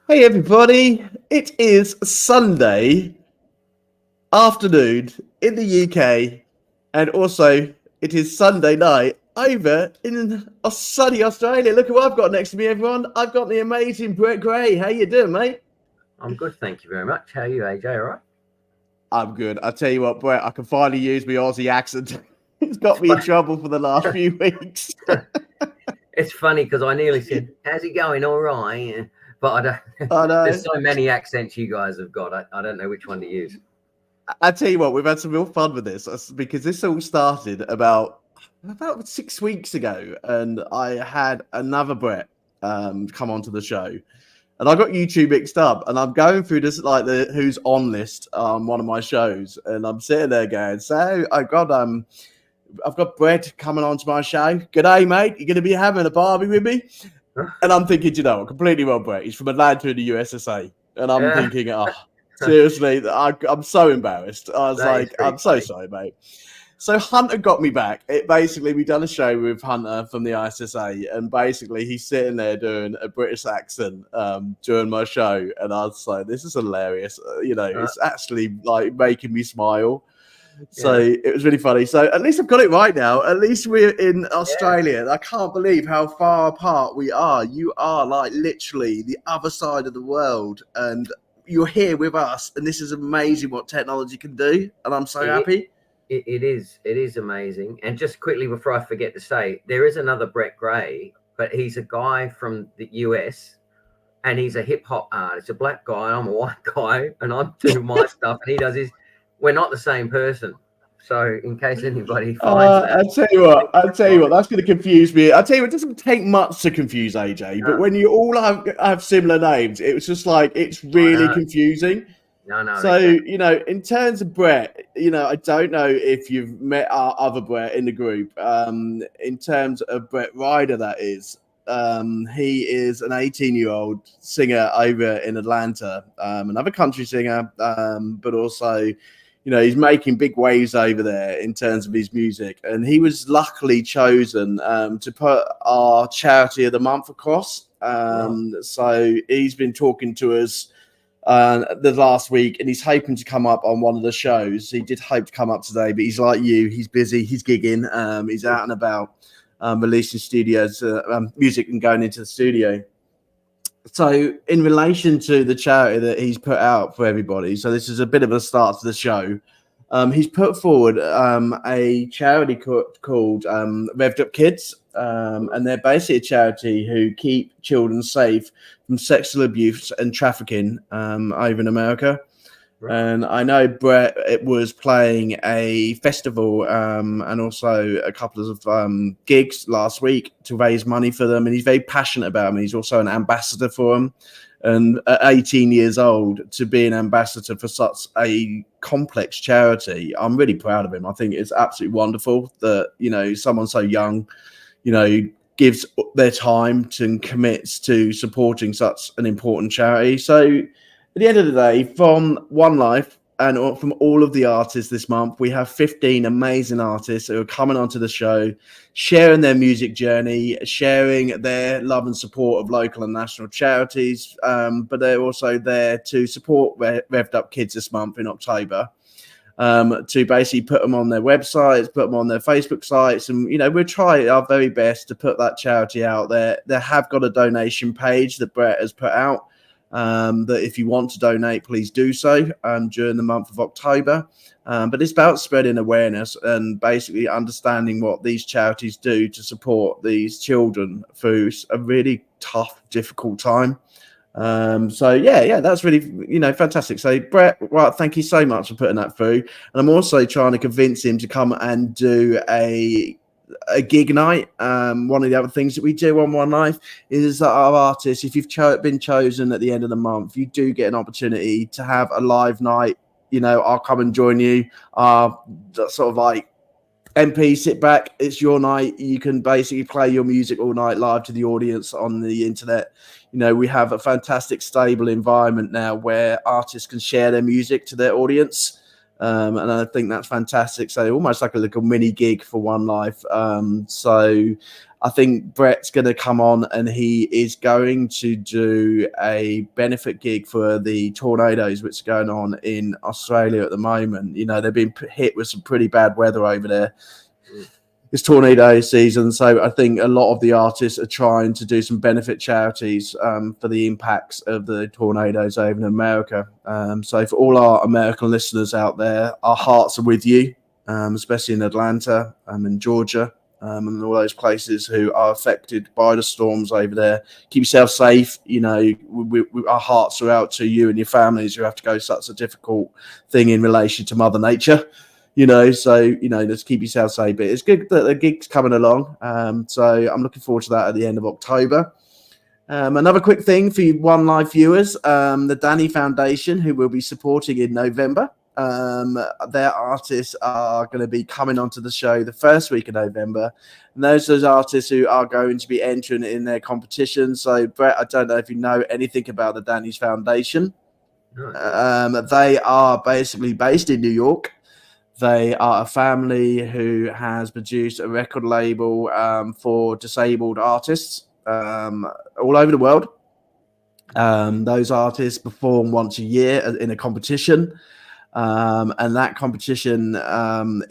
Hey everybody, it is Sunday afternoon in the UK, and also it is Sunday night over in sunny Australia. Look at what I've got next to me, everyone. I've got the amazing Brett Gray. How you doing, mate? I'm good, thank you very much. How are you, AJ? All right? I'm good. I tell you what, Brett, I can finally use my Aussie accent. It's got me in trouble for the last few weeks. It's funny because I nearly said, "How's it going? All right," but I don't. I know. There's so many accents you guys have got. I don't know which one to use. I tell you what, we've had some real fun with this because this all started about 6 weeks ago, and I had another Brett come onto the show, and I got YouTube mixed up, and I'm going through this like the who's on list on one of my shows, and I'm sitting there going, so I've got Brett coming onto my show. G'day, mate. You're going to be having a barbie with me? And I'm thinking, you know, completely wrong, Brett. He's from Atlanta in the USSA. And I'm thinking, oh, seriously, I'm so embarrassed. I was like, I'm so sorry, mate. So Hunter got me back. We done a show with Hunter from the ISSA, and basically he's sitting there doing a British accent during my show. And I was like, this is hilarious. It's actually like making me smile. So it was really funny. So at least I've got it right now. At least we're in Australia. I can't believe how far apart we are. You are like literally the other side of the world, and you're here with us. And this is amazing what technology can do. And I'm so happy. It is amazing. And just quickly before I forget to say, there is another Brett Gray, but he's a guy from the US, and he's a hip hop artist. A black guy. I'm a white guy, and I'm doing my stuff, and he does his. We're not the same person. So in case anybody finds that. I'll tell you what, that's going to confuse me. I'll tell you what, it doesn't take much to confuse AJ, but when you all have similar names, it was just like, it's really confusing. No. So, in terms of Brett, I don't know if you've met our other Brett in the group. In terms of Brett Ryder, that is. He is an 18-year-old singer over in Atlanta, another country singer, but also, he's making big waves over there in terms of his music. And he was luckily chosen to put our charity of the month across. So he's been talking to us the last week, and he's hoping to come up on one of the shows. He did hope to come up today, but he's like you. He's busy. He's gigging. He's out and about. Releasing studios music and going into the studio. So in relation to the charity that he's put out for everybody, so this is a bit of a start to the show. He's put forward a charity called Revved Kids, and they're basically a charity who keep children safe from sexual abuse and trafficking over in America. Right. And I know Brett was playing a festival and also a couple of gigs last week to raise money for them. And he's very passionate about them. He's also an ambassador for them. And at 18 years old, to be an ambassador for such a complex charity, I'm really proud of him. I think it's absolutely wonderful that, someone so young, gives their time and commits to supporting such an important charity. So, at the end of the day, from One Life and from all of the artists this month, we have 15 amazing artists who are coming onto the show, sharing their music journey, sharing their love and support of local and national charities. But they're also there to support Revved Up Kids this month in October, to basically put them on their websites, put them on their Facebook sites. And, we'll try our very best to put that charity out there. They have got a donation page that Brett has put out. That if you want to donate, please do so during the month of October. But it's about spreading awareness and basically understanding what these charities do to support these children through a really tough, difficult time. So that's really, fantastic. So Brett, well, thank you so much for putting that through. And I'm also trying to convince him to come and do a gig night. One of the other things that we do on One Life is that our artists, if you've been chosen at the end of the month, you do get an opportunity to have a live night. I'll come and join you. Sort of like MP, sit back. It's your night. You can basically play your music all night live to the audience on the internet. We have a fantastic, stable environment now where artists can share their music to their audience. And I think that's fantastic. So almost like a little mini gig for One Life. So I think Brett's going to come on and he is going to do a benefit gig for the tornadoes which are going on in Australia at the moment. You know, they've been hit with some pretty bad weather over there. It's tornado season, so I think a lot of the artists are trying to do some benefit charities for the impacts of the tornadoes over in America. So for all our American listeners out there, our hearts are with you, especially in Atlanta and Georgia. And all those places who are affected by the storms over there. Keep yourself safe. You know, our hearts are out to you and your families who have to go such a difficult thing in relation to Mother Nature. You know, so, you know, just keep yourself safe. But it's good that the gig's coming along. So I'm looking forward to that at the end of October. Another quick thing for you One Life viewers, the Danny Foundation, who will be supporting in November. Their artists are going to be coming onto the show the first week of November. And those are artists who are going to be entering in their competition. So, Brett, I don't know if you know anything about the Danny's Foundation. They are basically based in New York. They are a family who has produced a record label for disabled artists all over the world. Those artists perform once a year in a competition. And that competition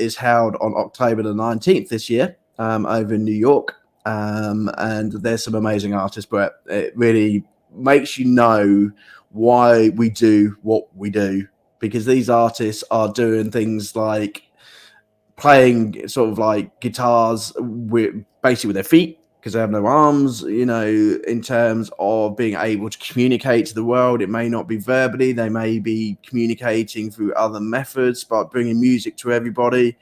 is held on October the 19th this year over in New York. And there's some amazing artists, but it really makes you know why we do what we do. Because these artists are doing things like playing sort of like guitars basically with their feet because they have no arms, you know, in terms of being able to communicate to the world. It may not be verbally. They may be communicating through other methods, but bringing music to everybody.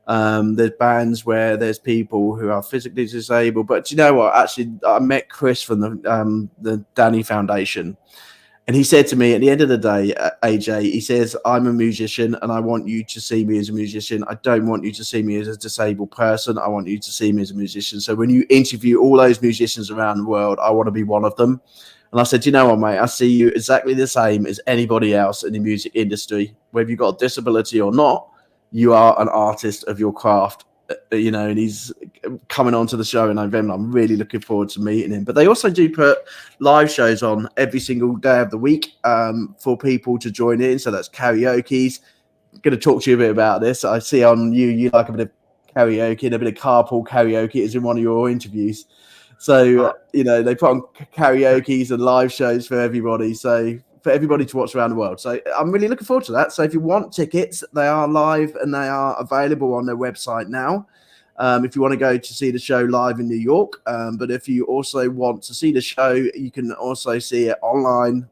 There's bands where there's people who are physically disabled. But do you know what? Actually, I met Chris from the Danny Foundation. And he said to me at the end of the day, AJ, he says, I'm a musician and I want you to see me as a musician. I don't want you to see me as a disabled person. I want you to see me as a musician. So when you interview all those musicians around the world, I want to be one of them. And I said, you know what, mate, I see you exactly the same as anybody else in the music industry. Whether you've got a disability or not, you are an artist of your craft. You know, and he's coming on to the show in November. I'm really looking forward to meeting him. But they also do put live shows on every single day of the week for people to join in. So that's karaoke's. I'm going to talk to you a bit about this. I see on you like a bit of karaoke and a bit of carpool karaoke is in one of your interviews. So, you know, they put on karaoke's and live shows for everybody. So for everybody to watch around the world. So I'm really looking forward to that. So if you want tickets, they are live and they are available on their website now. If you want to go to see the show live in New York. But if you also want to see the show, you can also see it online.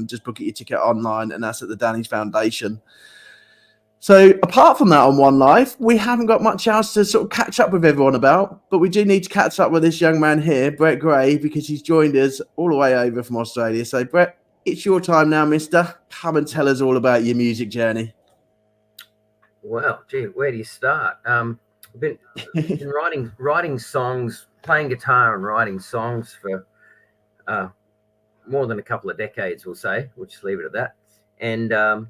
Just book your ticket online, and that's at the Danny's Foundation. So apart from that on One Life, we haven't got much else to sort of catch up with everyone about, but we do need to catch up with this young man here, Brett Gray, because he's joined us all the way over from Australia. So Brett, it's your time now, mister. Come and tell us all about your music journey. Well, gee, where do you start? I've been writing songs, playing guitar and writing songs for more than a couple of decades, we'll say. We'll just leave it at that. And I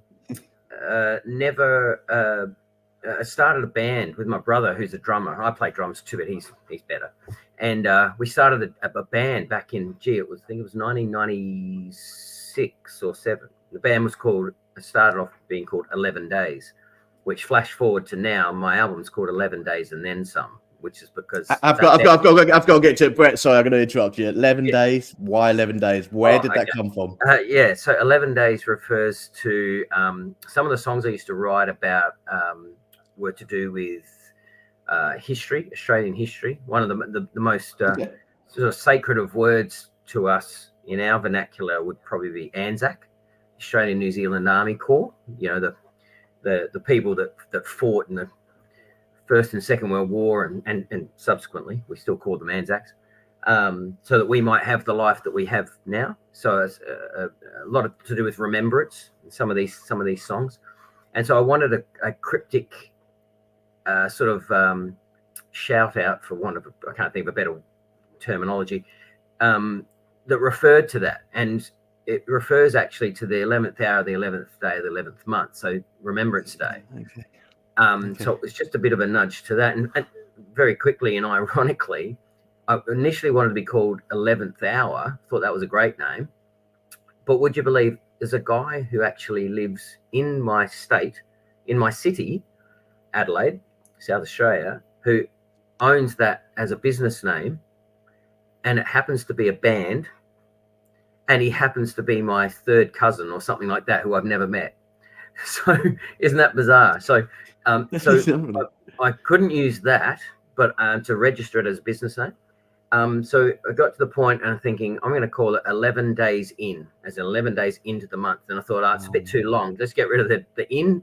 started a band with my brother, who's a drummer. I play drums too, but he's better. And we started a band back in, I think it was 1996 or 7. The band started off being called 11 Days, which flash forward to now, my album's called 11 Days and Then Some, which is because I've got to get to it, Brett. Sorry, I'm going to interrupt you. 11 days. Why 11 days? Where did that come from? So 11 Days refers to some of the songs I used to write about were to do with history, Australian history. One of the most sort of sacred of words to us in our vernacular would probably be ANZAC, Australian New Zealand Army Corps. You know, the people that fought in the First and Second World War and subsequently, we still call them Anzacs, so that we might have the life that we have now. So it's a lot to do with remembrance in some of these songs. And so I wanted a cryptic sort of shout out, for want of I can't think of a better terminology, that referred to that. And it refers actually to the 11th hour, the 11th day, the 11th month. So Remembrance Day. Okay. So it was just a bit of a nudge to that. And very quickly and ironically, I initially wanted to be called 11th Hour. Thought that was a great name. But would you believe there's a guy who actually lives in my state, in my city, Adelaide, South Australia, who owns that as a business name, and it happens to be a band, and he happens to be my third cousin or something like that, who I've never met. So isn't that bizarre? So I couldn't use that, but to register it as a business name. So I got to the point and I'm thinking, I'm going to call it 11 days in, as in 11 days into the month. And I thought, it's a bit too long. Let's get rid of the in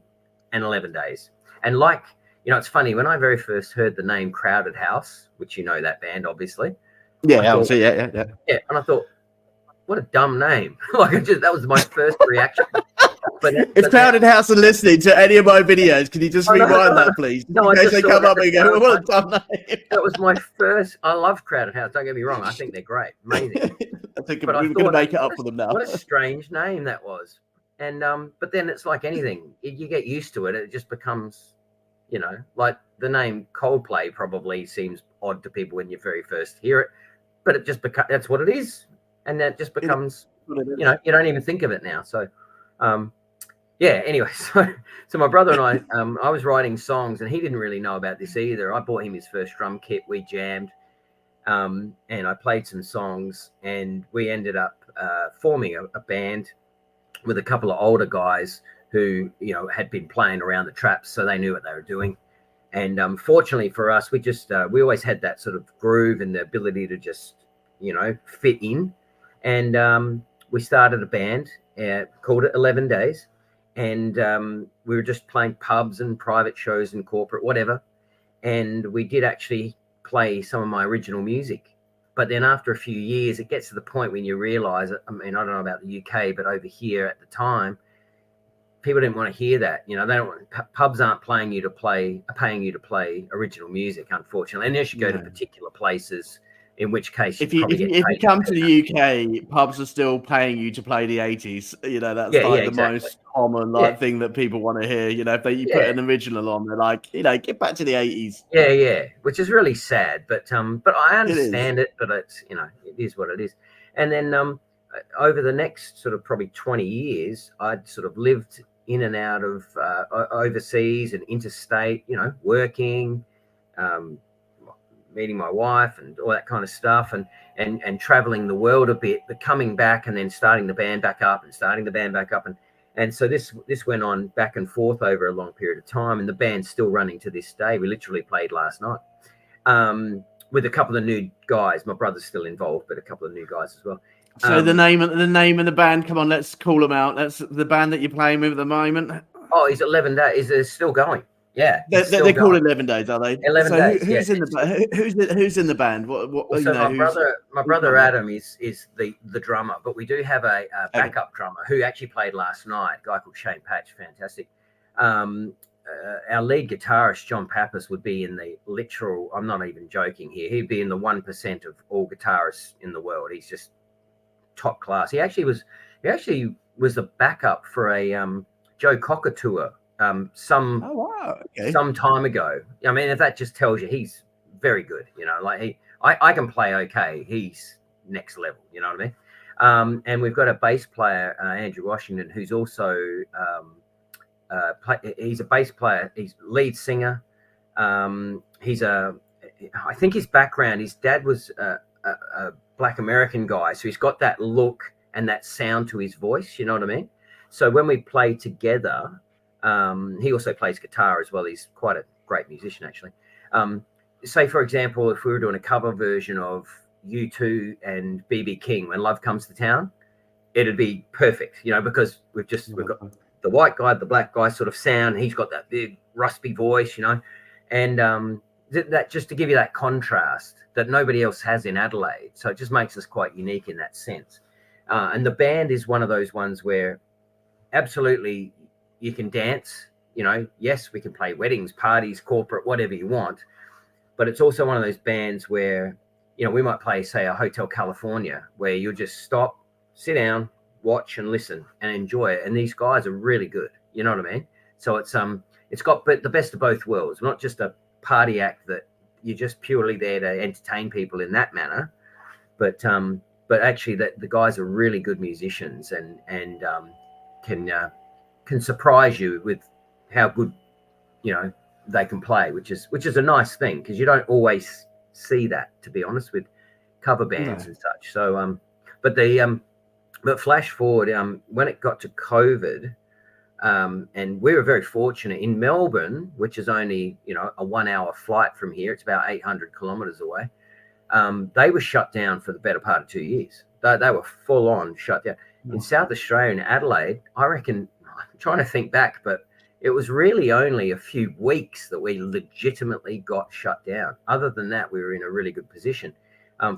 and 11 days. And like, it's funny, when I very first heard the name Crowded House, which you know that band, obviously. Yeah, obviously, yeah. Yeah, and I thought, what a dumb name. That was my first reaction. If Crowded House are listening to any of my videos, can you just rewind that, please? No, in case they come up and go, what a dumb name. That was my first. I love Crowded House. Don't get me wrong. I think they're great. Amazing. We're going to make it up for them now. What a strange name that was. And but then it's like anything. You get used to it. It just becomes, like the name Coldplay probably seems odd to people when you very first hear it. But it just that's what it is. And that just becomes, you don't even think of it now. So, yeah, anyway, so my brother and I was writing songs, and he didn't really know about this either. I bought him his first drum kit. We jammed, and I played some songs, and we ended up forming a band with a couple of older guys who, had been playing around the traps, so they knew what they were doing. And fortunately for us, we always had that sort of groove and the ability to just, fit in. And we started a band called it 11 Days. And we were just playing pubs and private shows and corporate, whatever. And we did actually play some of my original music. But then after a few years, it gets to the point when you realize, I don't know about the UK, but over here at the time, people didn't want to hear that. They don't pubs aren't paying you to play original music, unfortunately, unless you go to particular places. In which case, if you come to the UK, pubs are still paying you to play the 80s. That's the most common thing that people want to hear. If you put an original on, they're like, get back to the 80s. Yeah, which is really sad. But I understand it. But it's it is what it is. And then over the next sort of probably 20 years, I'd sort of lived in and out of overseas and interstate. Working. Meeting my wife and all that kind of stuff, and traveling the world a bit, but coming back and then starting the band back up, and so this went on back and forth over a long period of time, and the band's still running to this day. We literally played last night with a couple of new guys. My brother's still involved, but a couple of new guys as well. So the name of the band, come on, let's call them out. That's the band that you're playing with at the moment. Oh, he's 11 Days. Is still going. Yeah, they're called 11 Days, are they? 11 Days. Who's in the band? My brother Adam is the drummer, but we do have a backup drummer who actually played last night. A guy called Shane Patch, fantastic. Our lead guitarist John Pappas would be in the literal. I'm not even joking here. He'd be in the 1% of all guitarists in the world. He's just top class. He actually was the backup for a Joe Cocker tour. Some time ago. I mean, if that just tells you, he's very good. I can play okay. He's next level. You know what I mean? And we've got a bass player, Andrew Washington, who's also he's a bass player. He's lead singer. I think his background. His dad was a Black American guy, so he's got that look and that sound to his voice. You know what I mean? So when we play together. He also plays guitar as well. He's quite a great musician, actually. Say, for example, if we were doing a cover version of U2 and BB King, When Love Comes to Town, it'd be perfect, because we've got the white guy, the black guy sort of sound. He's got that big raspy voice, and that just to give you that contrast that nobody else has in Adelaide. So it just makes us quite unique in that sense. And the band is one of those ones where absolutely you can dance, yes, we can play weddings, parties, corporate, whatever you want. But it's also one of those bands where, we might play, say, a Hotel California, where you'll just stop, sit down, watch and listen and enjoy it. And these guys are really good. You know what I mean? So it's got the best of both worlds, not just a party act that you're just purely there to entertain people in that manner. But actually, the guys are really good musicians and can surprise you with how good, you know, they can play, which is a nice thing, because you don't always see that, to be honest, with cover bands and such. So but flash forward, when it got to COVID, and we were very fortunate in Melbourne, which is only, you know, a 1 hour flight from here. It's about 800 kilometers away. They were shut down for the better part of 2 years. They were full on shut down. In South Australia, in Adelaide, I reckon, I'm trying to think back, but it was really only a few weeks that we legitimately got shut down. Other than that, we were in a really good position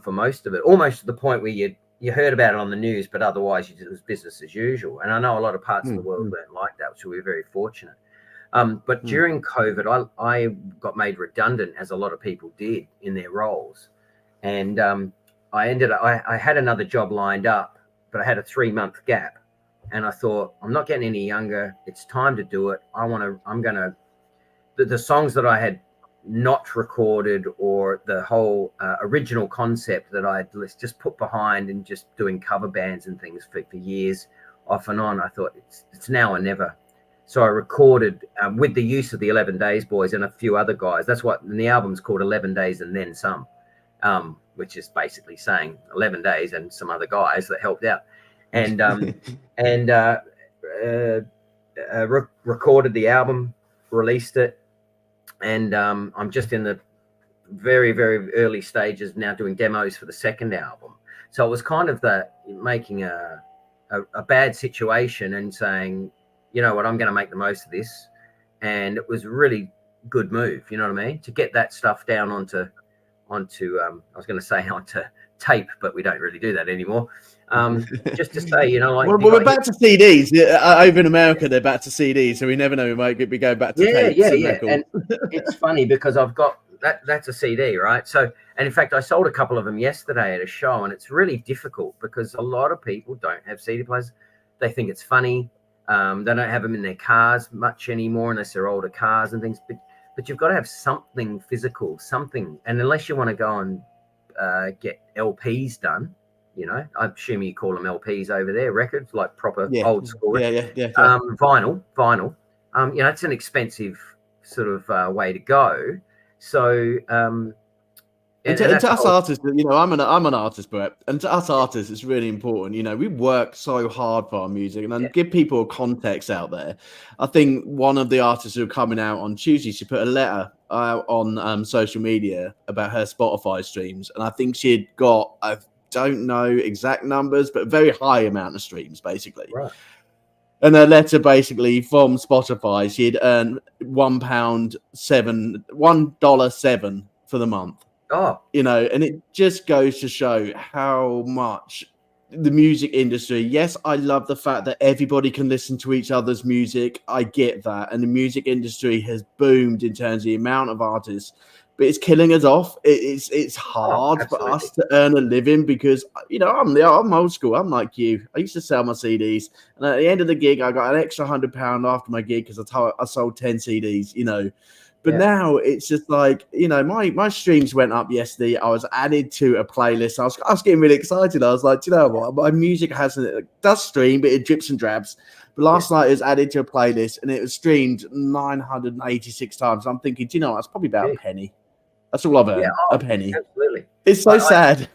for most of it, almost to the point where you heard about it on the news, but otherwise it was business as usual. And I know a lot of parts of the world weren't like that, so we were very fortunate. But during COVID, I got made redundant, as a lot of people did, in their roles. And I had another job lined up, but I had a 3-month gap. And I thought, I'm not getting any younger. It's time to do it. The songs that I had not recorded, or the whole original concept that I just put behind and just doing cover bands and things for years off and on, I thought it's now or never. So I recorded with the use of the 11 Days Boys and a few other guys. And the album's called 11 Days and Then Some, which is basically saying 11 days and some other guys that helped out. And recorded the album, released it. And I'm just in the very, very early stages now, doing demos for the second album. So it was kind of making a bad situation and saying, you know what, I'm going to make the most of this. And it was a really good move, you know what I mean, to get that stuff down onto I was going to say onto tape, but we don't really do that anymore. Just to say, you know, like, well, we're back to CDs. Over in America, they're back to CDs, so we never know. We might be going back to tapes. Yeah. And it's funny because I've got that's a CD, right? So, and in fact, I sold a couple of them yesterday at a show, and it's really difficult because a lot of people don't have CD players. They think it's funny. They don't have them in their cars much anymore, unless they're older cars and things. But you've got to have something physical, something. And unless you want to go and get LPs done, you know, I assume you call them LPs over there, records, like proper old school. Yeah. Vinyl. You know, it's an expensive sort of way to go. So, and to us artists, you know, I'm an artist, Brett, and to us artists, it's really important. You know, we work so hard for our music, and then give people a context out there. I think one of the artists who are coming out on Tuesday, she put a letter out on social media about her Spotify streams, and I think she had got, I don't know exact numbers, but a very high amount of streams, basically. Right. And her letter, basically, from Spotify, she had earned $1.07 for the month. Oh, you know, and it just goes to show how much the music industry. Yes, I love the fact that everybody can listen to each other's music. I get that, and the music industry has boomed in terms of the amount of artists, but it's killing us off. It's hard for us to earn a living because, you know, I'm old school. I'm like you. I used to sell my CDs, and at the end of the gig, I got an extra £100 after my gig because I sold 10 CDs. You know. But now it's just like, you know, my streams went up yesterday. I was added to a playlist. I was getting really excited. I was like, do you know what? My music does stream, but it drips and drabs. But last night it was added to a playlist and it was streamed 986 times. I'm thinking, do you know, that's probably about a penny. That's all I've earned, a penny. Absolutely. It's so sad.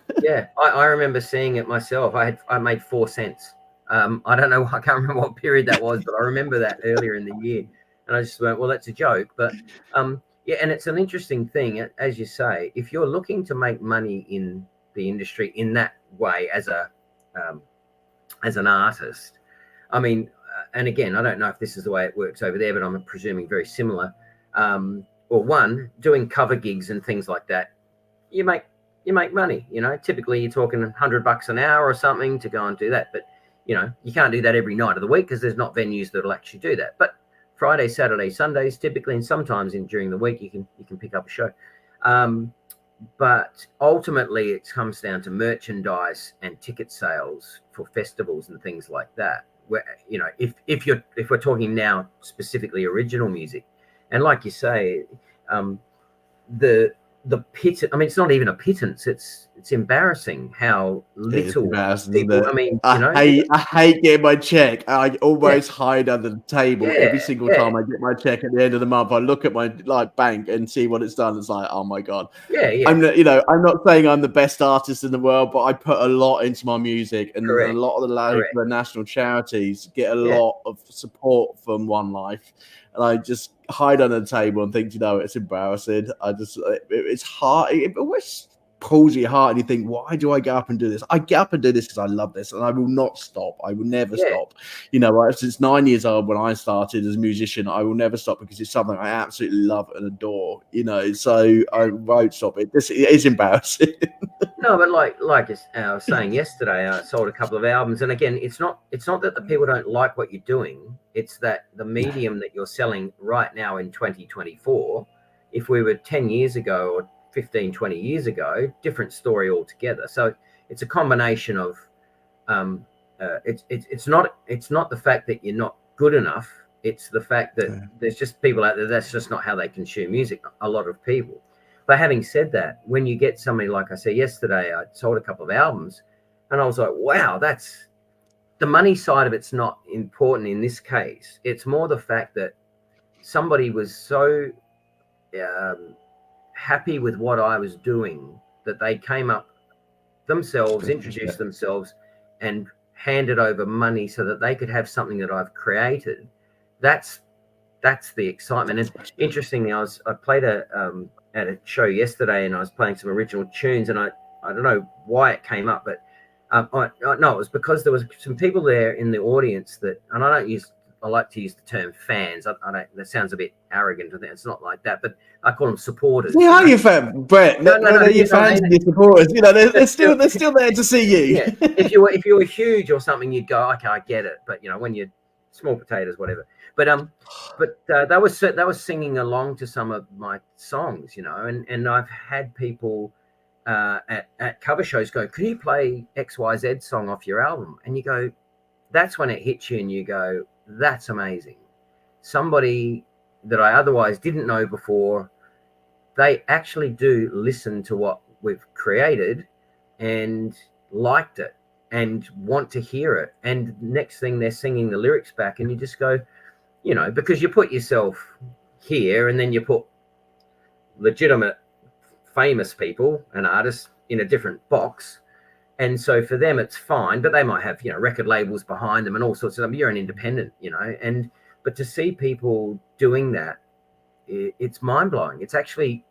I remember seeing it myself. I made 4 cents. I don't know. I can't remember what period that was, but I remember that earlier in the year. And I just went, well, that's a joke. But and it's an interesting thing, as you say, if you're looking to make money in the industry in that way as an artist, I mean, and again, I don't know if this is the way it works over there, but I'm presuming very similar. Doing cover gigs and things like that, you make money. You know, typically you're talking $100 an hour or something to go and do that. But you know, you can't do that every night of the week because there's not venues that'll actually do that. But Friday, Saturday, Sundays, typically, and sometimes during the week, you can pick up a show. But ultimately, it comes down to merchandise and ticket sales for festivals and things like that. Where, you know, if we're talking now specifically original music, and like you say, the the pittance. I mean, it's not even a pittance. It's embarrassing how little people. I mean, I hate getting my check. I almost hide under the table every single time I get my check at the end of the month. I look at my bank and see what it's done. It's like, oh my god. I'm not saying I'm the best artist in the world, but I put a lot into my music, and a lot of the national charities get a lot of support from One Life. And I just hide under the table and think, it's embarrassing. It's hard. It always pulls your heart, and you think, why do I get up and do this? I get up and do this because I love this, and I will not stop. I will never stop. Since 9 years old when I started as a musician, I will never stop because it's something I absolutely love and adore. So I won't stop it. It is embarrassing. No, but like I was saying yesterday, I sold a couple of albums, and again, it's not that the people don't like what you're doing. It's that the medium that you're selling right now in 2024, if we were 10 years ago or 15, 20 years ago, different story altogether. So it's a combination of it's not the fact that you're not good enough. It's the fact that there's just people out there, that's just not how they consume music, a lot of people. But having said that, when you get somebody, like I said yesterday, I sold a couple of albums, and I was like, wow, that's the money side of it's not important in this case. It's more the fact that somebody was so happy with what I was doing that they came up themselves, introduced themselves, and handed over money so that they could have something that I've created. That's the excitement. And interestingly, I played at a show yesterday, and I was playing some original tunes, and I don't know why it came up, but no, it was because there was some people there in the audience that, and I like to use the term fans. I don't. That sounds a bit arrogant. It's not like that, but I call them supporters. Yeah, are you fan, Brett? No, your fans and your supporters. They're still there to see you. Yeah. If you were huge or something, you'd go, okay, I get it. But when you're small potatoes, whatever. But they were singing along to some of my songs, and I've had people at cover shows go, can you play XYZ song off your album? And you go, that's when it hits you, and you go, that's amazing. Somebody that I otherwise didn't know before, they actually do listen to what we've created and liked it and want to hear it. And next thing, they're singing the lyrics back, and you just go, because you put yourself here and then you put legitimate famous people and artists in a different box. And so for them, it's fine, but they might have, record labels behind them and all sorts of stuff. You're an independent, but to see people doing that, it's mind blowing. It's actually,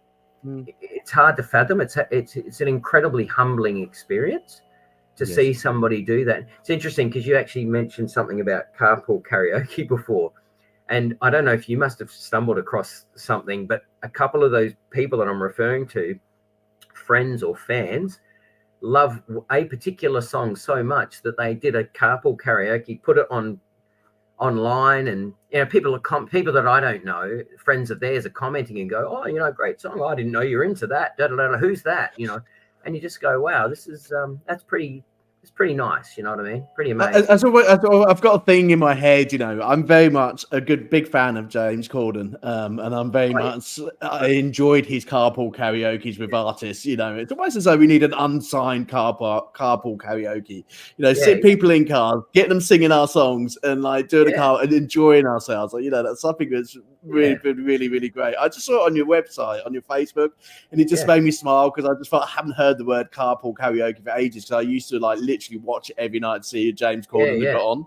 it's hard to fathom. It's an incredibly humbling experience to see somebody do that. It's interesting because you actually mentioned something about carpool karaoke before. And I don't know if you must have stumbled across something, but a couple of those people that I'm referring to, friends or fans, love a particular song so much that they did a carpool karaoke, put it online, and people that I don't know, friends of theirs, are commenting and go, oh, great song, I didn't know you're into that, who's that, and you just go, wow, this is that's pretty nice, you know what I mean? Pretty amazing. I've got a thing in my head, I'm very much a big fan of James Corden, and I'm very much, I enjoyed his carpool karaoke with artists. It's almost as though we need an unsigned carpool karaoke. Sit people in cars, get them singing our songs, and doing a car and enjoying ourselves. That's something that's really been really, really great. I just saw it on your website, on your Facebook, and it just made me smile because I just felt I haven't heard the word carpool karaoke for ages. So I used to literally watch it every night to see James Corden got on.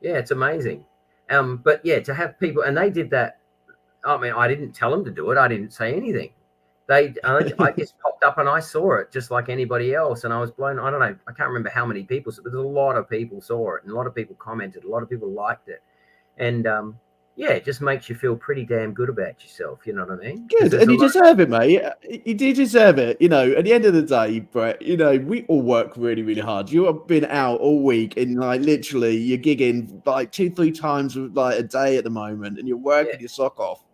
Yeah, it's amazing. But to have people, and they did that. I mean, I didn't tell them to do it. I didn't say anything. I just popped up and I saw it just like anybody else, and I was blown. I don't know. I can't remember how many people, but there's a lot of people saw it, and a lot of people commented. A lot of people liked it, and it just makes you feel pretty damn good about yourself. You know what I mean? Good, and you deserve it, mate. You do deserve it. At the end of the day, Brett, we all work really, really hard. You have been out all week, and literally you're gigging 2-3 times a day at the moment, and you're working your sock off.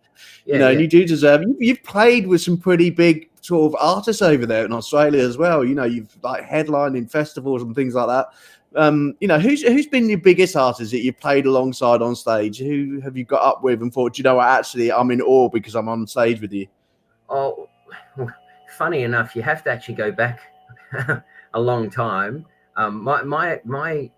And you do deserve it. You've played with some pretty big sort of artists over there in Australia as well. You've headlined in festivals and things like that. Who's been your biggest artist that you played alongside on stage? Who have you got up with and thought, actually, I'm in awe because I'm on stage with you? Oh, funny enough, you have to actually go back a long time. My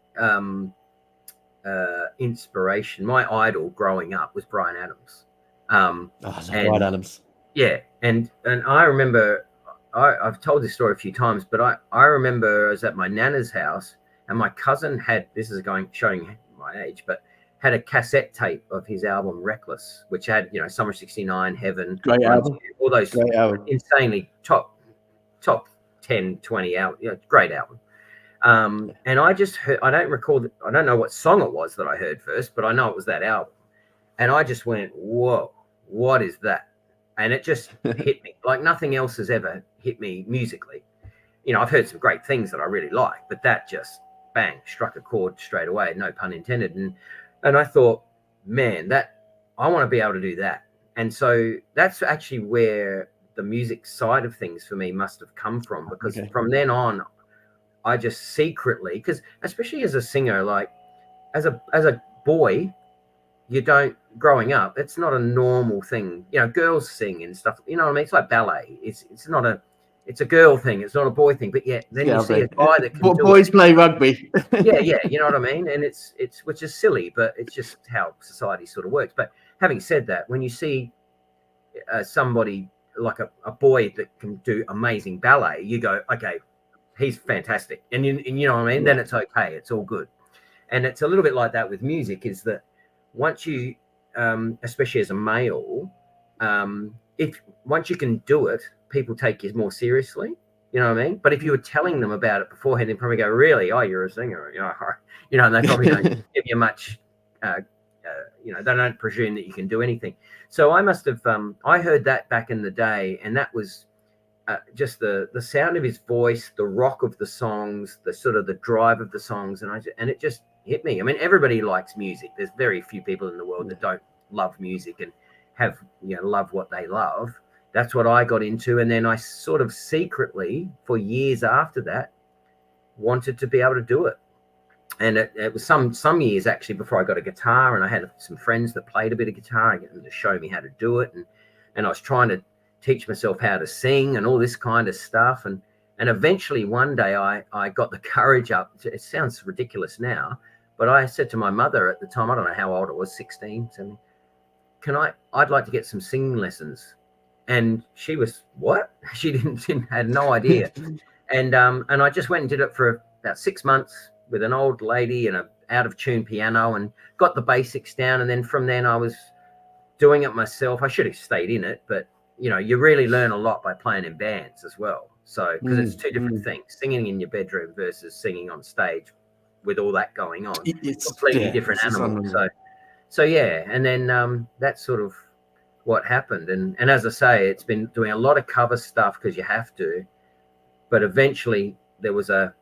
inspiration, my idol growing up was Bryan Adams. Bryan Adams. Yeah, and I remember, I've told this story a few times, but I remember I was at my nana's house, and my cousin had, this is showing my age, but had a cassette tape of his album Reckless, which had, you know, Summer '69, Heaven, Great album. all those insanely top 10, 20 out, you know, great album. And I just heard, I don't know what song it was that I heard first, but I know it was that album. And I just went, whoa, what is that? And it just hit me like nothing else has ever hit me musically. You know, I've heard some great things that I really like, but that just bang, struck a chord straight away, no pun intended. And I thought, man, that I want to be able to do that. And so that's actually where the music side of things for me must have come from, because from then on, I just secretly, because especially as a singer, like as a boy, you don't, growing up, it's not a normal thing. You know, girls sing and stuff, you know what I mean? It's like ballet. It's a girl thing. It's not a boy thing. But yet then you see a guy that can do boys play rugby. yeah, you know what I mean? And it's which is silly, but it's just how society sort of works. But having said that, when you see somebody like a boy that can do amazing ballet, you go, okay, he's fantastic. And you know what I mean? Yeah. Then it's okay. It's all good. And it's a little bit like that with music, is that once you, especially as a male, once you can do it, people take you more seriously. You know what I mean? But if you were telling them about it beforehand, they'd probably go, really? Oh, you're a singer. You know, and they probably don't give you much, you know, they don't presume that you can do anything. So I must have, I heard that back in the day, and that was just the sound of his voice, the rock of the songs, the sort of the drive of the songs. And it just hit me. I mean, everybody likes music. There's very few people in the world that don't love music and have, you know, love what they love. That's what I got into. And then I sort of secretly, for years after that, wanted to be able to do it. And it was some years actually before I got a guitar, and I had some friends that played a bit of guitar and get them to show me how to do it. And I was trying to teach myself how to sing and all this kind of stuff. And eventually one day I got the courage up. It sounds ridiculous now, but I said to my mother at the time, I don't know how old I was, 16, 17, I'd like to get some singing lessons. And she was, what? She had no idea. And I just went and did it for about 6 months with an old lady and a out of tune piano, and got the basics down. And then from then I was doing it myself. I should have stayed in it, but you know, you really learn a lot by playing in bands as well. So, because it's two different things, singing in your bedroom versus singing on stage with all that going on. It's completely different animal. So yeah. And then that's sort of what happened. And as I say, it's been doing a lot of cover stuff because you have to, but eventually there was a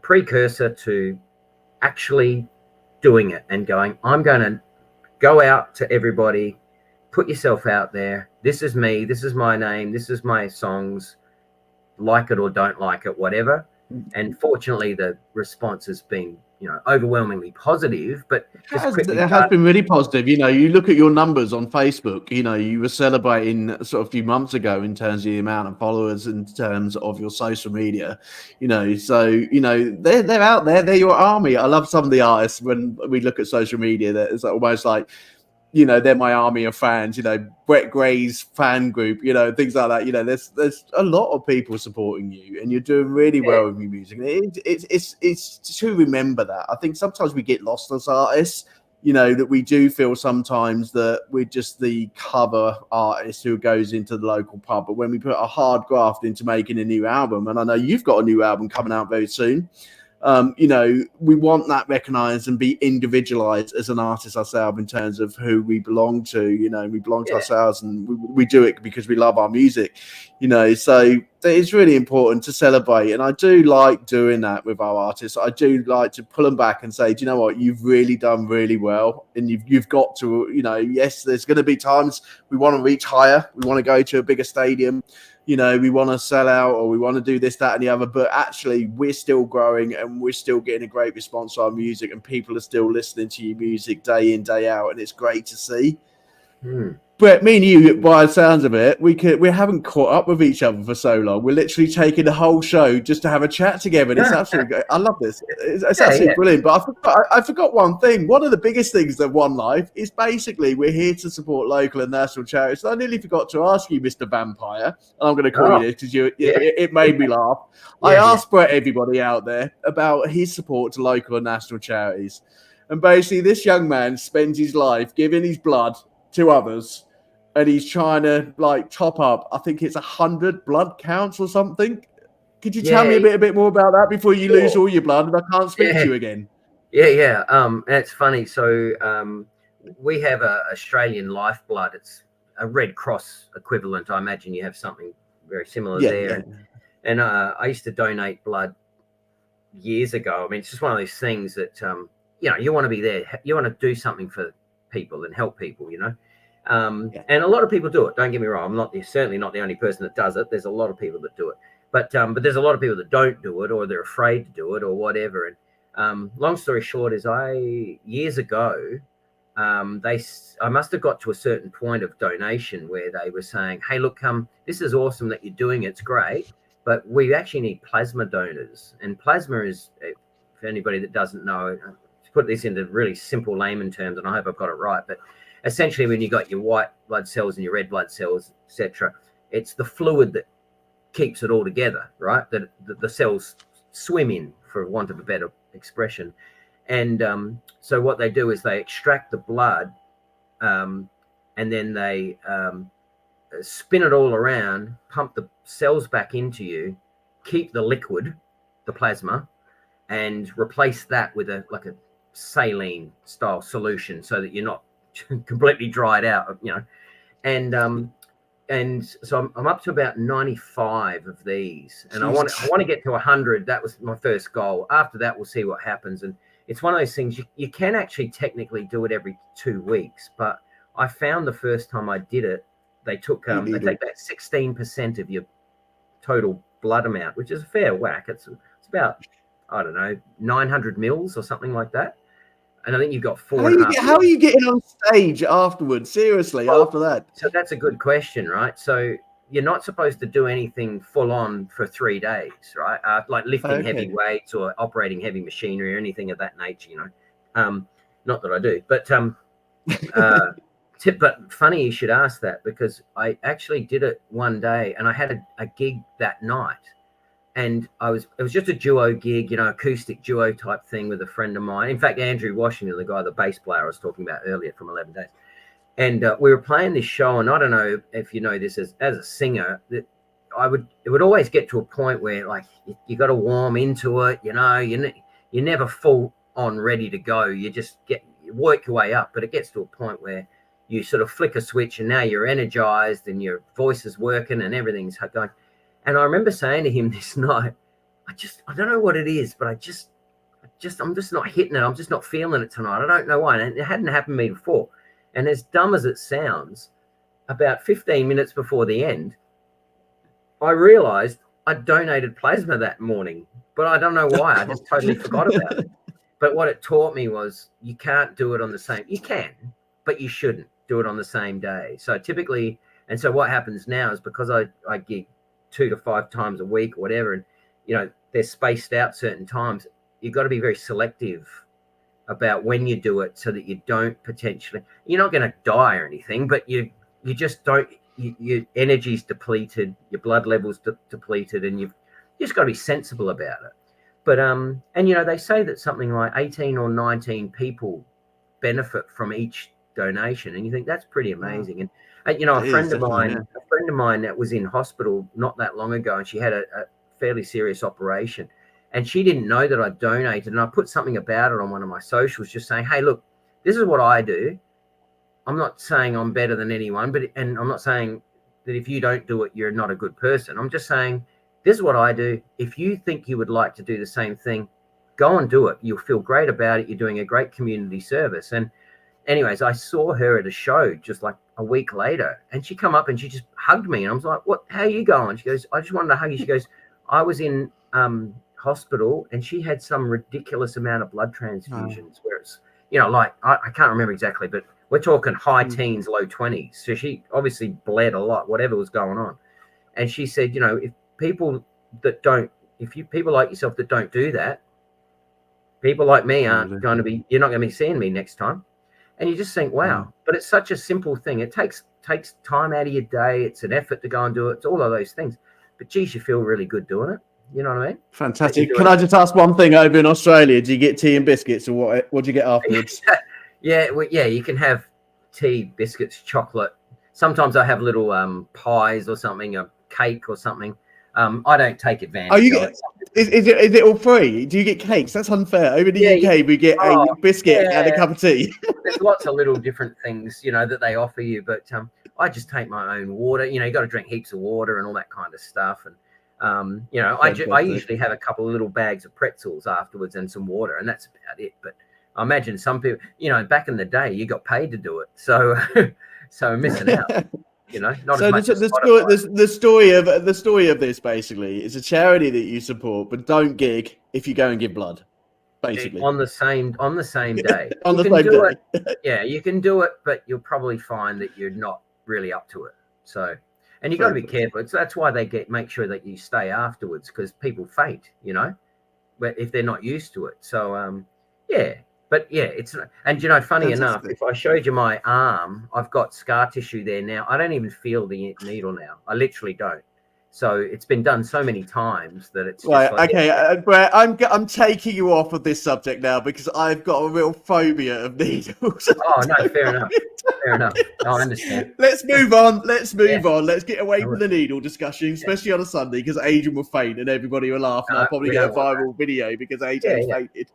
precursor to actually doing it and going, I'm going to go out to everybody, put yourself out there. This is me. This is my name. This is my songs. Like it or don't like it, whatever. And fortunately, the response has been, you know, overwhelmingly positive. But it has been really positive. You know, you look at your numbers on Facebook. You know, you were celebrating sort of a few months ago in terms of the amount of followers, in terms of your social media. You know, so you know they're out there. They're your army. I love some of the artists when we look at social media. That it's almost like, you know, they're my army of fans, you know, Brett Gray's fan group, you know, things like that. You know, there's a lot of people supporting you, and you're doing really well with your music. It's to remember that. I think sometimes we get lost as artists, you know, that we do feel sometimes that we're just the cover artist who goes into the local pub. But when we put a hard graft into making a new album, and I know you've got a new album coming out very soon, you know, we want that recognized and be individualized as an artist ourselves in terms of who we belong to. You know, we belong to ourselves, and we do it because we love our music, you know. So it's really important to celebrate, and I do like doing that with our artists. I do like to pull them back and say, do you know what, you've really done really well, and you've got to, you know, yes, there's going to be times we want to reach higher, we want to go to a bigger stadium, you know, we want to sell out, or we want to do this, that, and the other. But actually, we're still growing, and we're still getting a great response to our music, and people are still listening to your music day in, day out, and it's great to see. Brett, me and you, by the sounds of it, we haven't caught up with each other for so long. We're literally taking the whole show just to have a chat together. And it's absolutely great. I love this. It's absolutely brilliant. But I forgot one thing. One of the biggest things of One Life is basically we're here to support local and national charities. So I nearly forgot to ask you, Mr. Vampire, and I'm going to call you this because it made me laugh. I asked Brett, everybody out there, about his support to local and national charities. And basically, this young man spends his life giving his blood to others. And he's trying to top up. I think it's 100 blood counts or something. Could you tell me a bit more about that before you lose all your blood and I can't speak to you again? Yeah. That's funny. So we have a Australian lifeblood. It's a Red Cross equivalent. I imagine you have something very similar there. Yeah. And I used to donate blood years ago. I mean, it's just one of those things that you want to be there. You want to do something for people and help people. And a lot of people do it. Don't get me wrong. I'm certainly not the only person that does it. There's a lot of people that do it, but there's a lot of people that don't do it, or they're afraid to do it, or whatever. And long story short is, years ago, I must have got to a certain point of donation where they were saying, "Hey, look, this is awesome that you're doing it. It's great, but we actually need plasma donors." And plasma is, for anybody that doesn't know, to put this into really simple layman terms, and I hope I've got it right, but essentially, when you got your white blood cells and your red blood cells, etc., it's the fluid that keeps it all together, right? That the cells swim in, for want of a better expression. And so what they do is they extract the blood, and then they spin it all around, pump the cells back into you, keep the liquid, the plasma, and replace that with a saline style solution, so that you're not completely dried out, and so I'm up to about 95 of these, and I want to get to 100. That was my first goal. After that, we'll see what happens. And it's one of those things you can actually technically do it every 2 weeks, but I found the first time I did it, they take that 16% of your total blood amount, which is a fair whack. It's about, I don't know, 900 mils or something like that. And I think you've got 4. How are you getting on stage afterwards? Seriously, after that? So that's a good question, right? So you're not supposed to do anything full on for 3 days, right? Like lifting heavy weights or operating heavy machinery or anything of that nature, Not that I do, but but funny you should ask that, because I actually did it one day, and I had a gig that night. And it was just a duo gig, acoustic duo type thing with a friend of mine. In fact, Andrew Washington, the bass player I was talking about earlier from 11 Days. And we were playing this show, and I don't know if you know this as a singer, that it would always get to a point where you got to warm into it, you're never full on ready to go. You work your way up, but it gets to a point where you sort of flick a switch and now you're energized and your voice is working and everything's going. And I remember saying to him this night, I don't know what it is, but I'm just not hitting it. I'm just not feeling it tonight. I don't know why. And it hadn't happened to me before. And as dumb as it sounds, about 15 minutes before the end, I realized I donated plasma that morning, but I don't know why. I just totally forgot about it. But what it taught me was you can't do it on the same. You can, but you shouldn't do it on the same day. So typically, and so what happens now is, because I gig 2 to 5 times a week or whatever, and they're spaced out certain times, you've got to be very selective about when you do it, so that you don't you're not going to die or anything, but you just don't, your energy's depleted, your blood levels depleted, and you've just got to be sensible about it. But and they say that something like 18 or 19 people benefit from each donation, and you think that's pretty amazing. And a friend of mine that was in hospital not that long ago, and she had a fairly serious operation, and she didn't know that I donated. And I put something about it on one of my socials, just saying, "Hey, look, this is what I do. I'm not saying I'm better than anyone, and I'm not saying that if you don't do it, you're not a good person. I'm just saying this is what I do. If you think you would like to do the same thing, go and do it. You'll feel great about it. You're doing a great community service." And anyways, I saw her at a show just like a week later, and she come up and she just hugged me, and I was like, "What? How are you going?" She goes, "I just wanted to hug you." She goes, "I was in hospital, and she had some ridiculous amount of blood transfusions where it's, I can't remember exactly, but We're talking high teens, low 20s. So she obviously bled a lot, whatever was going on. And she said, you know, if people like yourself that don't do that, people like me aren't going to be, you're not going to be seeing me next time. And you just think, wow, but it's such a simple thing. It takes time out of your day. It's an effort to go and do it. It's all of those things. But geez, you feel really good doing it. You know what I mean? Fantastic. Can I just ask one thing over in Australia? Do you get tea and biscuits, or what do you get afterwards? Yeah, you can have tea, biscuits, chocolate. Sometimes I have little pies or something, a cake or something. I don't take advantage of it. Is it all free? Do you get cakes? That's unfair. Over in the UK, we get a biscuit and a cup of tea. There's lots of little different things, you know, that they offer you. But I just take my own water. You know, you got to drink heaps of water and all that kind of stuff. And, you know, I usually have a couple of little bags of pretzels afterwards and some water. And that's about it. But I imagine some people, you know, back in the day, you got paid to do it. So missing out. You know, not so as much the story of this basically is a charity that you support, but don't gig if you go and give blood, basically on the same day. on the same day. Yeah, you can do it, but you'll probably find that you're not really up to it. So, and you got to be careful. So that's why they make sure that you stay afterwards, because people faint. You know, if they're not used to it. So, yeah. But yeah, and you know, funny enough, if I showed you my arm, I've got scar tissue there now. I don't even feel the needle now. I literally don't. So it's been done so many times that it's right. Just like, okay, Brett, I'm taking you off of this subject now because I've got a real phobia of needles. Oh no, fair enough. Fair enough. No, I understand. Let's move on. Let's get away from the needle discussion, especially on a Sunday, because Adrian will faint and everybody will laugh. And I'll probably get a viral video because Adrian fainted.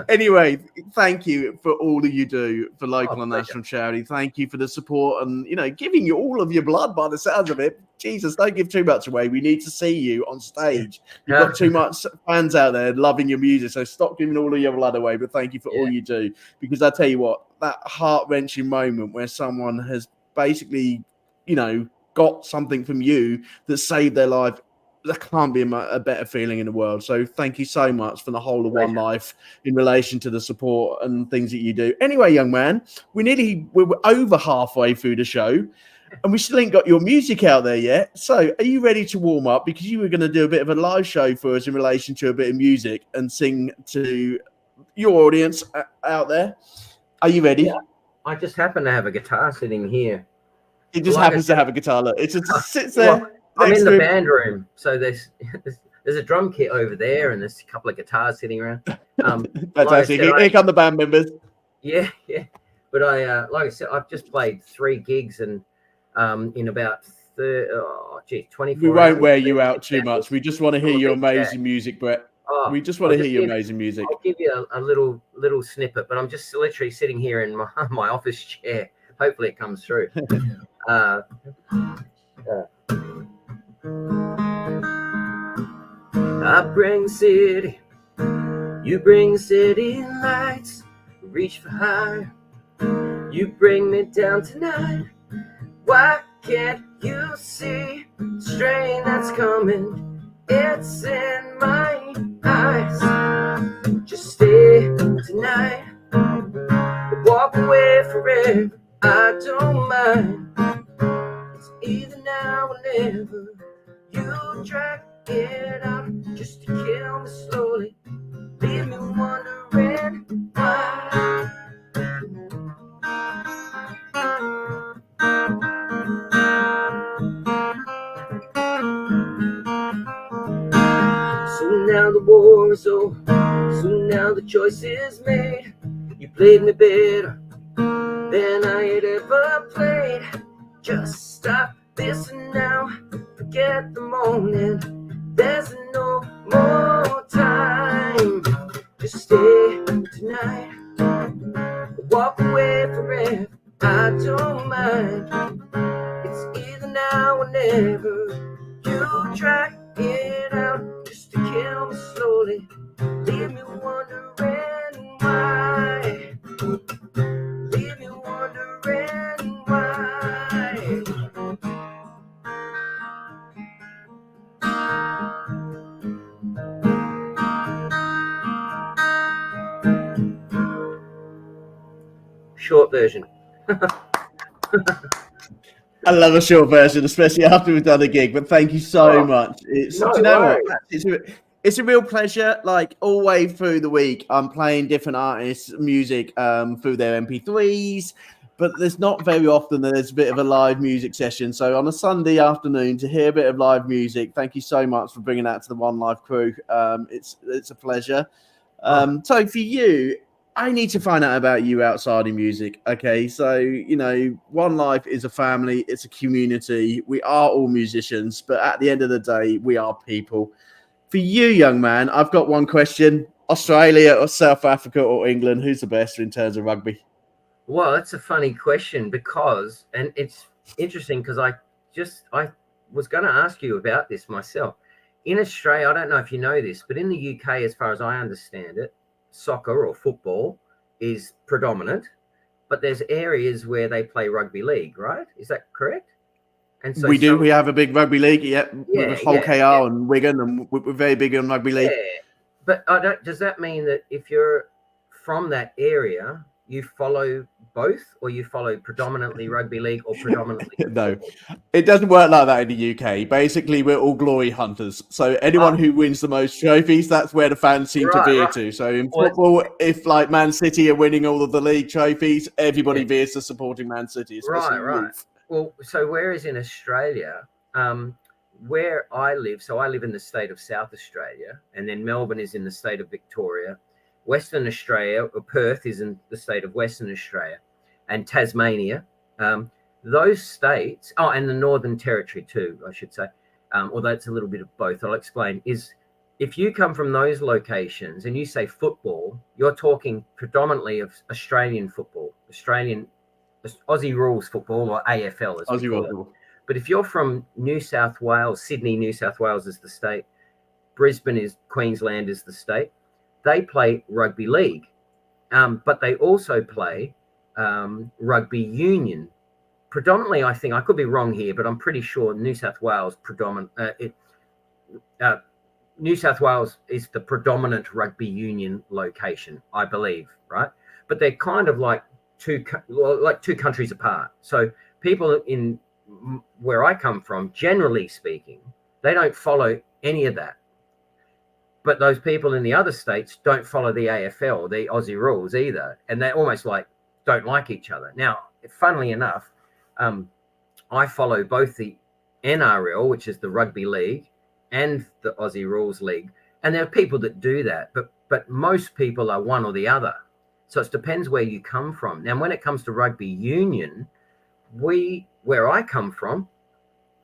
Anyway, thank you for all that you do for local and national charity. Thank you for the support and, you know, giving you all of your blood by the sounds of it. Jesus, don't give too much away. We need to see you on stage. You've got too much fans out there loving your music, so stop giving all of your blood away. But thank you for all you do, because I tell you what, that heart-wrenching moment where someone has basically, you know, got something from you that saved their life, there can't be a better feeling in the world. So thank you so much for the whole of One Life in relation to the support and things that you do. Anyway, young man, we're over halfway through the show and we still ain't got your music out there yet. So are you ready to warm up? Because you were going to do a bit of a live show for us in relation to a bit of music and sing to your audience out there. Are you ready? Yeah. I just happen to have a guitar sitting here. It just happens to have a guitar. Look, it just sits there. Well, I'm in the band room, so there's a drum kit over there, and there's a couple of guitars sitting around. Fantastic! Here come the band members. Yeah. But like I said, I've just played 3 gigs, and in about 24. We won't wear you out too much. We just want to hear your amazing music, Brett. We just want to hear your amazing music. I'll give you a little snippet, but I'm just literally sitting here in my office chair. Hopefully, it comes through. I bring city, you bring city lights, reach for higher, you bring me down tonight. Why can't you see the strain that's coming? It's in my eyes. Just stay tonight, walk away forever, I don't mind. It's either now or never. You drag it out just to kill me slowly, leave me wondering why. So now the war is over, so now the choice is made. You played me better than I had ever played. Just stop this and now, forget the morning. There's no more time. Just stay tonight, walk away forever, I don't mind. It's either now or never. You drag it out just to kill me slowly, leave me wondering why. Leave me wondering why. short version. I love a short version, especially after we've done a gig. But thank you so much. Do you know what? It's a real pleasure. Like all the way through the week, I'm playing different artists' music through their MP3s. But there's not very often that there's a bit of a live music session. So on a Sunday afternoon to hear a bit of live music, thank you so much for bringing that to the One Life crew. It's a pleasure. So for you, I need to find out about you outside of music. Okay, so you know, One Life is a family, it's a community. We are all musicians, but at the end of the day, we are people. For you, young man, I've got one question: Australia or South Africa or England? Who's the best in terms of rugby? Well, that's a funny question because, and it's interesting because I was going to ask you about this myself. In Australia, I don't know if you know this, but in the UK, as far as I understand it, soccer or football is predominant, but there's areas where they play rugby league, right? Is that correct? And so we have a big rugby league, with whole KR and Wigan, and we're very big on rugby league. But does that mean that if you're from that area, you follow both, or you follow predominantly rugby league or predominantly No, it doesn't work like that in the UK. Basically, we're all glory hunters. So anyone who wins the most trophies, that's where the fans seem to veer to. So in football, if like Man City are winning all of the league trophies, everybody veers to supporting Man City. Right. Well, so whereas in Australia, where I live, so I live in the state of South Australia, and then Melbourne is in the state of Victoria. Western Australia, or Perth, is in the state of Western Australia, and Tasmania. Those states, and the Northern Territory too, I should say, although it's a little bit of both, I'll explain, is if you come from those locations and you say football, you're talking predominantly of Australian football, Aussie rules football, or AFL as Aussie rules. But if you're from New South Wales, Sydney, New South Wales is the state, Queensland is the state, they play rugby league, but they also play rugby union. Predominantly, I think, I could be wrong here, but I'm pretty sure New South Wales New South Wales is the predominant rugby union location, I believe, right? But they're kind of like two countries apart. So people in where I come from, generally speaking, they don't follow any of that. But those people in the other states don't follow the AFL, the Aussie rules either. And they almost like don't like each other. Now, funnily enough, I follow both the NRL, which is the rugby league, and the Aussie rules league. And there are people that do that, but most people are one or the other. So it depends where you come from. Now, when it comes to rugby union, where I come from,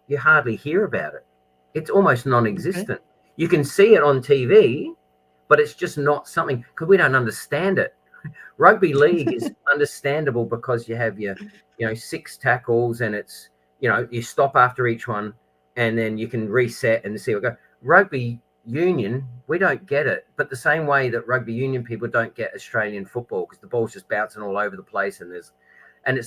you hardly hear about it. It's almost non-existent. Okay. You can see it on TV, but it's just not something, because we don't understand it. Rugby league is understandable because you have your, 6 tackles, and it's, you stop after each one, and then you can reset and see what goes. Rugby union, we don't get it, but the same way that rugby union people don't get Australian football, because the ball's just bouncing all over the place, and it's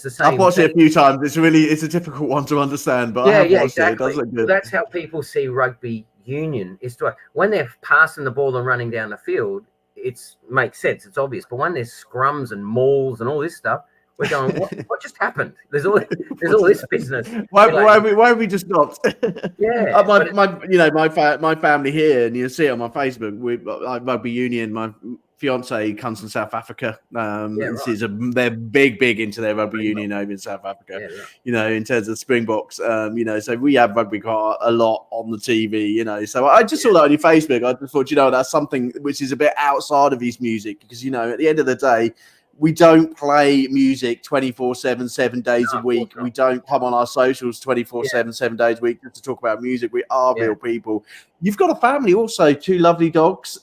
the same. I've watched it a few times. It's a difficult one to understand, but exactly. It does look good. Well, that's how people see rugby union, is when they're passing the ball and running down the field, it makes sense, it's obvious. But when there's scrums and mauls and all this stuff, we're going, what just happened? There's all this business. Why have we just stopped? Yeah. My family here, and you see it on my Facebook, we like rugby union. My fiance comes from South Africa. They're big into their rugby union over in South Africa. In terms of Springboks, so we have rugby quite a lot on the TV. So I just saw that on your Facebook. I just thought, that's something which is a bit outside of his music, because at the end of the day, we don't play music 24/7, 7 days a week. We don't come on our socials 24/7, 7 days a week just to talk about music. We are real people. You've got a family also, 2 lovely dogs.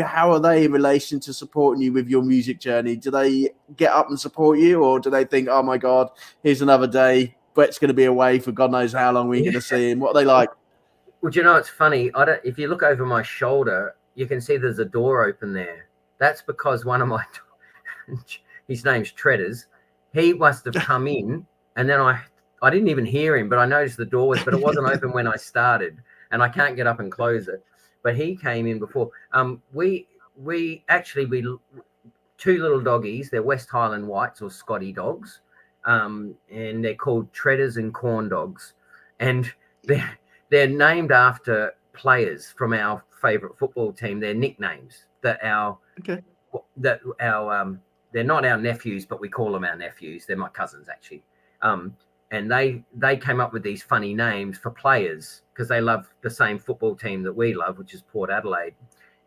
How are they in relation to supporting you with your music journey? Do they get up and support you, or do they think, oh my God, here's another day, Brett's going to be away for God knows how long we're going to see him? What are they like? Well, it's funny. If you look over my shoulder, you can see there's a door open there. That's because one of my his name's Treaders. He must have come in, and then I didn't even hear him, but I noticed the door but it wasn't open when I started, and I can't get up and close it. But he came in before. two little doggies. They're West Highland Whites or Scotty dogs, and they're called Treaders and Corn Dogs, and they're named after players from our favourite football team. They're nicknames that they're not our nephews, but we call them our nephews. They're my cousins actually, and they came up with these funny names for players because they love the same football team that we love, which is Port Adelaide,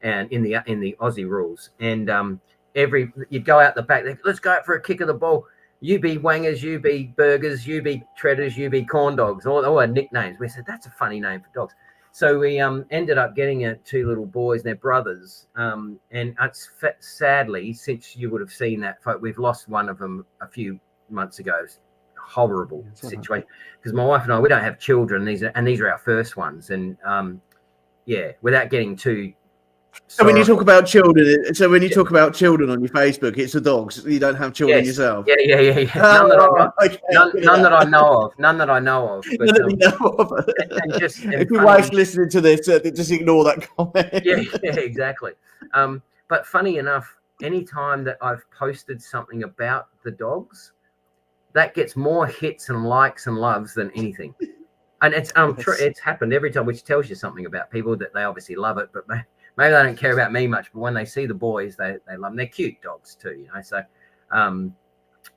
and in the Aussie rules. And you'd go out the back, let's go out for a kick of the ball. You be wangers, you be burgers, you be treaders, you be corn dogs. All our nicknames. We said that's a funny name for dogs. So we ended up getting two little boys, they're brothers. And it's sadly, since you would have seen that, we've lost one of them a few months ago. Horrible situation, because my wife and I, we don't have children. These are our first ones. And without getting too. So when you talk about children, talk about children on your Facebook, it's the dogs. You don't have children yourself. Yeah. None that I know of. None that I know of. But, if your wife's listening to this, just ignore that comment. Yeah, exactly. But funny enough, any time that I've posted something about the dogs, that gets more hits and likes and loves than anything. And it's it's happened every time, which tells you something about people, that they obviously love it, but maybe they don't care about me much. But when they see the boys, they love them. They're cute dogs too, you know. So,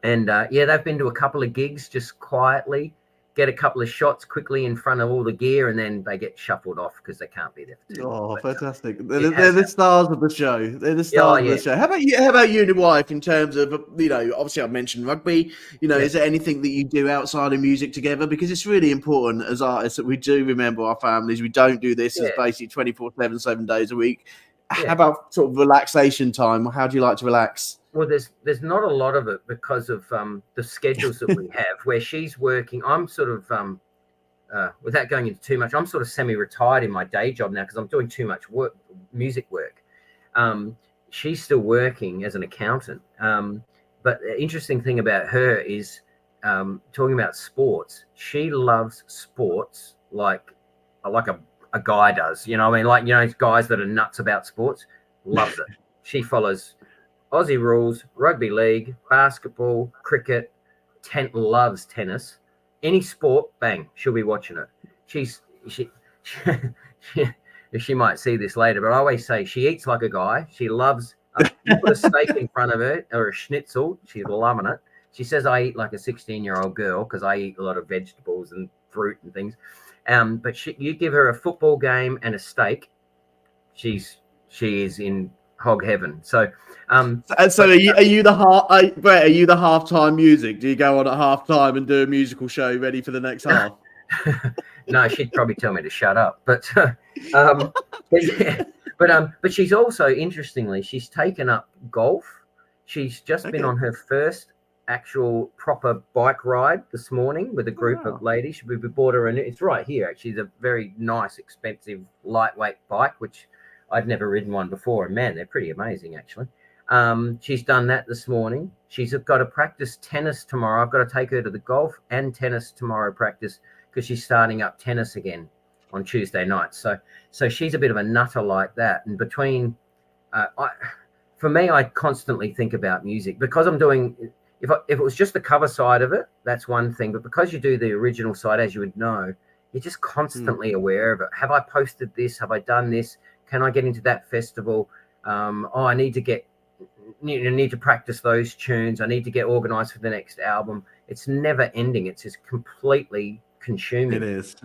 they've been to a couple of gigs just quietly, get a couple of shots quickly in front of all the gear, and then they get shuffled off because they can't be there for too long. Fantastic! They're the stars of the show. They're the stars of the show. How about you and your wife in terms of, obviously I mentioned rugby. Is there anything that you do outside of music together? Because it's really important as artists that we do remember our families. We don't do this as basically 24/7, 7 days a week. How about sort of relaxation time? How do you like to relax? Well, there's not a lot of it because of the schedules that we have, where she's working. I'm sort of, without going into too much, I'm sort of semi-retired in my day job now because I'm doing too much music work. She's still working as an accountant. But the interesting thing about her is talking about sports. She loves sports like a guy does. Guys that are nuts about sports, loves it. She follows Aussie rules, rugby league, basketball, cricket, loves tennis. Any sport, bang, she'll be watching it. She might see this later, but I always say she eats like a guy. She loves you put a steak in front of her or a schnitzel, she's loving it. She says I eat like a 16-year-old girl because I eat a lot of vegetables and fruit and things. But you give her a football game and a steak, she is in hog heaven. So are you the halftime music? Do you go on at halftime and do a musical show ready for the next half? No, she'd probably tell me to shut up. But she's also, interestingly, she's taken up golf. She's just been on her first actual proper bike ride this morning with a group of ladies. We bought her it's right here actually. It's a very nice, expensive, lightweight bike, which I'd never ridden one before, and man, they're pretty amazing actually. She's done that this morning. She's got to practice tennis tomorrow. I've got to take her to the golf and tennis tomorrow practice because she's starting up tennis again on Tuesday night. So she's a bit of a nutter like that. And between, for me, I constantly think about music because I'm doing. If it was just the cover side of it, that's one thing. But because you do the original side, as you would know, you're just constantly aware of it. Have I posted this? Have I done this? Can I get into that festival? I need to practice those tunes. I need to get organized for the next album. It's never ending. It's just completely consuming. It is.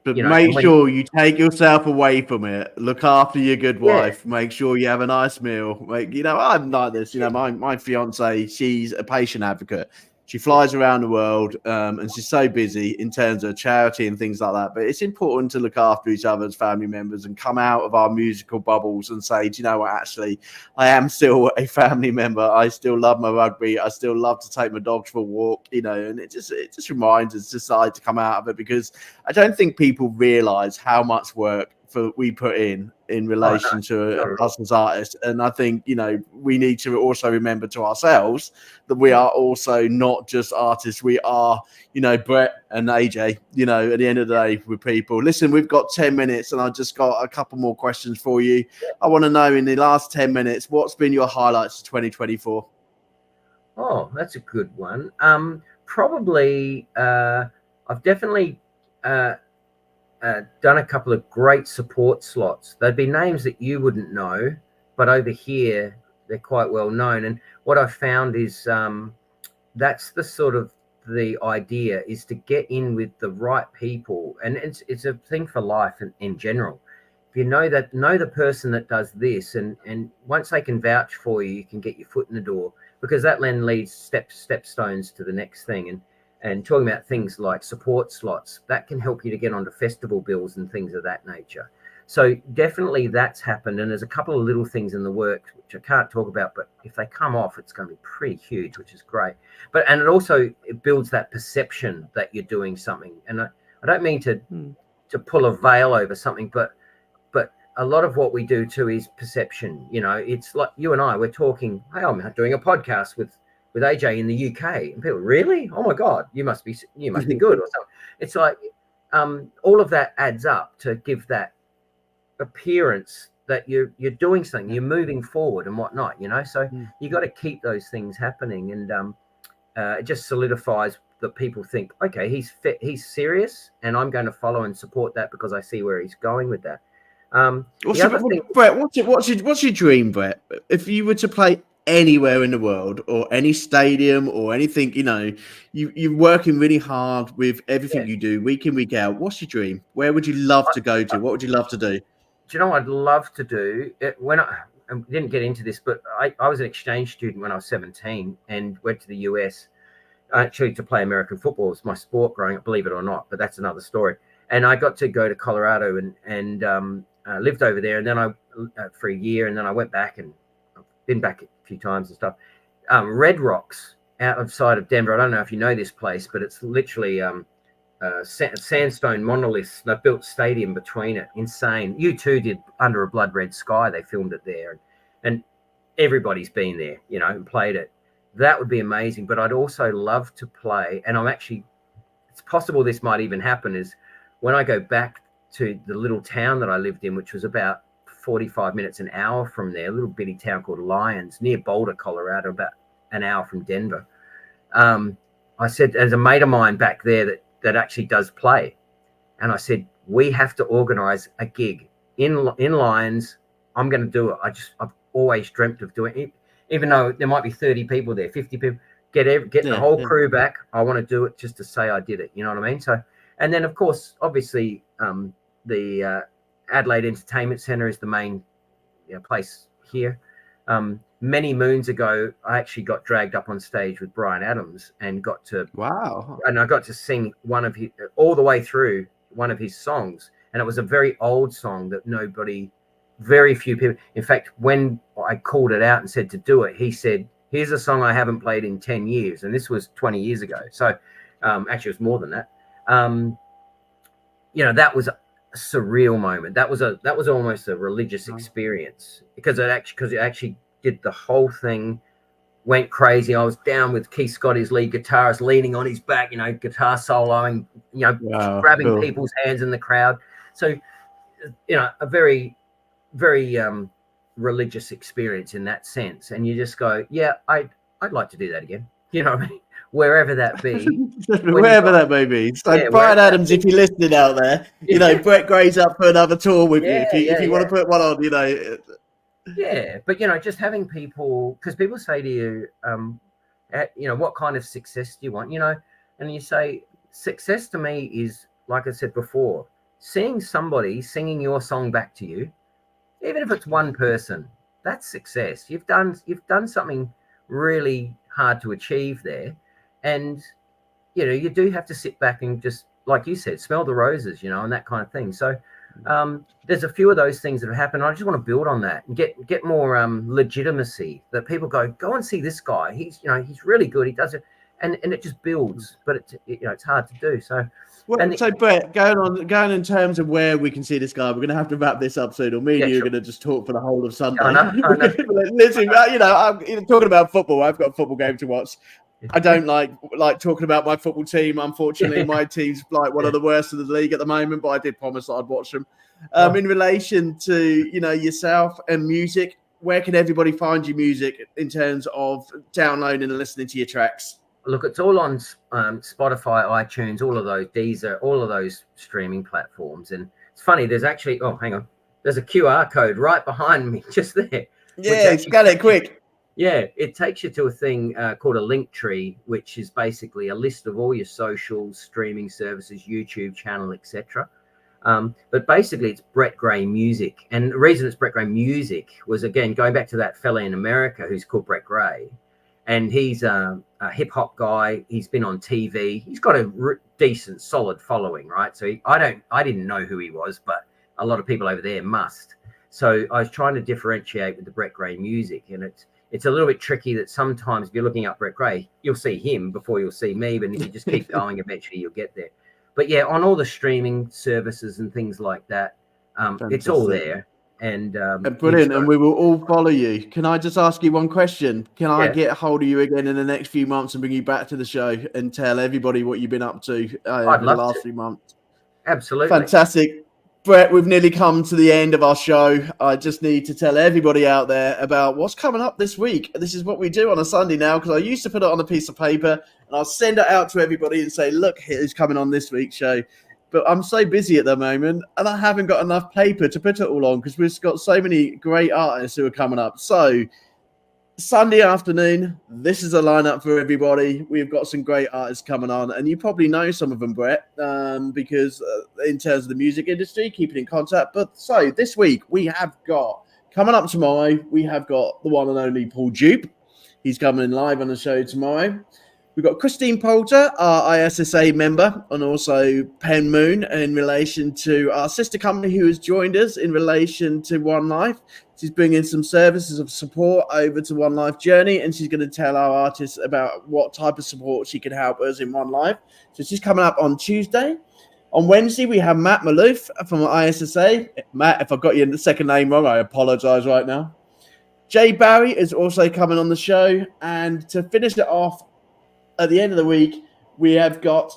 But make sure you take yourself away from it. Look after your good wife. Make sure you have a nice meal. I'm like this. My fiance, she's a patient advocate. She flies around the world and she's so busy in terms of charity and things like that. But it's important to look after each other as family members and come out of our musical bubbles and say, do you know what, actually, I am still a family member. I still love my rugby. I still love to take my dogs for a walk, and it just reminds us to decide to come out of it because I don't think people realise how much work we put in relation to us as artists. And I think, you know, we need to also remember to ourselves that we are also not just artists. We are, you know, Brett and AJ, you know, at the end of the day, with people. Listen, we've got 10 minutes and I've just got a couple more questions for you. I want to know, in the last 10 minutes, what's been your highlights of 2024? Oh, that's a good one. Probably, I've definitely done a couple of great support slots. They'd be names that you wouldn't know, but over here they're quite well known. And what I've found is that's the sort of the idea, is to get in with the right people, and it's a thing for life in general. If you know the person that does this, and once they can vouch for you, you can get your foot in the door, because that then leads stepstones to the next thing. And talking about things like support slots, that can help you to get onto festival bills and things of that nature. So definitely that's happened. And there's a couple of little things in the works which I can't talk about, but if they come off, it's going to be pretty huge, which is great. And it builds that perception that you're doing something. And I don't mean to pull a veil over something, but a lot of what we do too is perception. You know, it's like you and I, we're talking, hey, I'm doing a podcast with AJ in the UK, and people, really? Oh my God, you must be good or something. It's like all of that adds up to give that appearance that you're doing something, you're moving forward and whatnot, you know. So you got to keep those things happening, and it just solidifies that people think, okay, he's serious, and I'm going to follow and support that because I see where he's going with that. Brett, what's your dream, Brett? If you were to play anywhere in the world, or any stadium or anything, you know, you're working really hard with everything you do week in, week out. What's your dream? Where would you love to go to? What would you love to do? Do you know what I'd love to do? When I didn't get into this, but I was an exchange student when I was 17 and went to the US actually to play American football. It was my sport growing up, believe it or not, but that's another story. And I got to go to Colorado and lived over there, and then I for a year, and then I went back, and I've been back a few times and stuff. Red Rocks outside of Denver. I don't know if you know this place, but it's literally sandstone monoliths. They built stadium between it. Insane. U2 did Under a Blood Red Sky. They filmed it there, and everybody's been there, you know, and played it. That would be amazing. But I'd also love to play, and it's possible this might even happen, is when I go back to the little town that I lived in, which was about 45 minutes, an hour from there, a little bitty town called Lyons, near Boulder, Colorado, about an hour from Denver. I said, there's a mate of mine back there that actually does play. And I said, we have to organize a gig in Lyons. I'm going to do it. I've always dreamt of doing it, even though there might be 30 people there, 50 people, get the whole crew back. I want to do it just to say I did it. You know what I mean? So, and then of course, obviously, the Adelaide Entertainment Centre is the main place here. Many moons ago, I actually got dragged up on stage with Bryan Adams and got to sing all the way through one of his songs, and it was a very old song that very few people. In fact, when I called it out and said to do it, he said, "Here's a song I haven't played in 10 years," and this was 20 years ago. So actually, it was more than that. That was a surreal moment. That was almost a religious experience, because it actually did the whole thing, went crazy. I was down with Keith Scott, his lead guitarist, leaning on his back, guitar soloing, grabbing people's hands in the crowd. So, a very, very religious experience in that sense. And you just go, yeah, I'd like to do that again. You know what I mean? Wherever that be. Wherever that may be. So Bryan Adams, if you're listening out there, Brett Gray's up for another tour with you. If you want to put one on, Yeah, but just having people, because people say to you, what kind of success do you want? And you say, success to me is, like I said before, seeing somebody singing your song back to you, even if it's one person, that's success. You've done something really hard to achieve there. And, you do have to sit back and just, like you said, smell the roses, and that kind of thing. So there's a few of those things that have happened. I just want to build on that and get more legitimacy, that people go and see this guy. He's really good. He does it. and it just builds, but it's hard to do. So, so Brett, going in terms of where we can see this guy, we're going to have to wrap this up soon, or me and you are going to just talk for the whole of Sunday. I know. Listen, I'm talking about football. I've got a football game to watch. I don't like talking about my football team. Unfortunately, my team's like one of the worst of the league at the moment, but I did promise that I'd watch them. In relation to yourself and music, where can everybody find your music in terms of downloading and listening to your tracks? Look, it's all on Spotify, iTunes, all of those, Deezer, all of those streaming platforms. And it's funny, there's actually, hang on, there's a QR code right behind me, just there. Yeah, scan it quick. Yeah, it takes you to a thing called a link tree, which is basically a list of all your socials, streaming services, YouTube channel, etc. But basically, it's Brett Gray Music. And the reason it's Brett Gray Music was, again, going back to that fella in America who's called Brett Gray. And he's a hip hop guy. He's been on TV. He's got a decent, solid following, right? So I didn't know who he was, but a lot of people over there must. So I was trying to differentiate with the Brett Gray Music, and it's a little bit tricky that sometimes if you're looking up Brett Gray, you'll see him before you'll see me. But if you just keep going, eventually you'll get there. But yeah, on all the streaming services and things like that, it's all there. And brilliant, and we will all follow you. Can I just ask you one question? Can I get a hold of you again in the next few months and bring you back to the show and tell everybody what you've been up to over the last few months? Absolutely. Fantastic. Brett, we've nearly come to the end of our show. I just need to tell everybody out there about what's coming up this week. This is what we do on a Sunday now, because I used to put it on a piece of paper and I'll send it out to everybody and say, look, here's coming on this week's show. But I'm so busy at the moment and I haven't got enough paper to put it all on because we've got so many great artists who are coming up. So Sunday afternoon, this is a lineup for everybody. We've got some great artists coming on, and you probably know some of them, Brett, because in terms of the music industry, keeping in contact. But so this week we have got, coming up tomorrow, we have got the one and only Paul Dupe. He's coming live on the show tomorrow. We've got Christine Poulter, our ISSA member, and also Pen Moon in relation to our sister company who has joined us in relation to One Life. She's bringing some services of support over to One Life Journey, and she's going to tell our artists about what type of support she can help us in One Life. So she's coming up on Tuesday. On Wednesday, we have Matt Maloof from ISSA. Matt, if I got your second name wrong, I apologise right now. Jay Barry is also coming on the show. And to finish it off, at the end of the week, we have got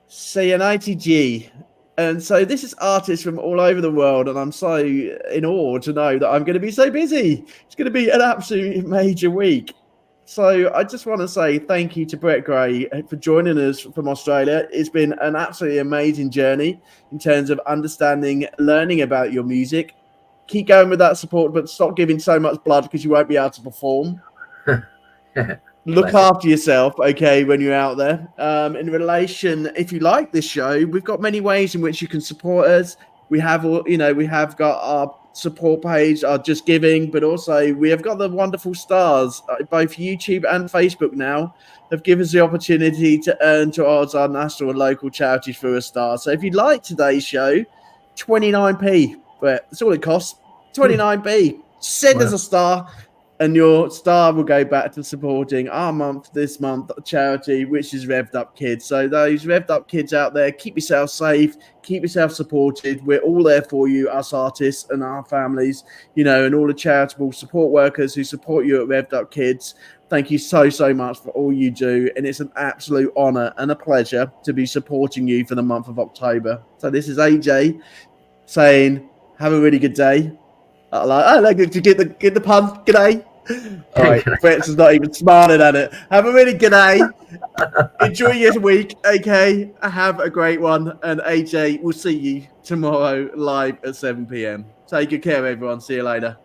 Cianite G. And so this is artists from all over the world, and I'm so in awe to know that I'm going to be so busy. It's going to be an absolute major week. So I just want to say thank you to Brett Gray for joining us from Australia. It's been an absolutely amazing journey in terms of understanding, learning about your music. Keep going with that support, but stop giving so much blood because you won't be able to perform. Look after yourself, okay, when you're out there. In relation, if you like this show, we've got many ways in which you can support us. We have got our support page, our Just Giving, but also we have got the wonderful stars, both YouTube and Facebook now, have given us the opportunity to earn towards our national and local charities for a star. So if you like today's show, 29p, but that's all it costs, 29p. Send us a star. And your star will go back to supporting our this month charity, which is Revved Up Kids. So those Revved Up Kids out there, keep yourself safe, keep yourself supported. We're all there for you, us artists and our families, and all the charitable support workers who support you at Revved Up Kids. Thank you so, so much for all you do. And it's an absolute honour and a pleasure to be supporting you for the month of October. So this is AJ saying, have a really good day. I like to get the pun. Good day. All right, Brett's is not even smiling at it. Have a really good day. Enjoy your week, okay? Have a great one. And AJ, we'll see you tomorrow live at 7 p.m. Take good care, everyone. See you later.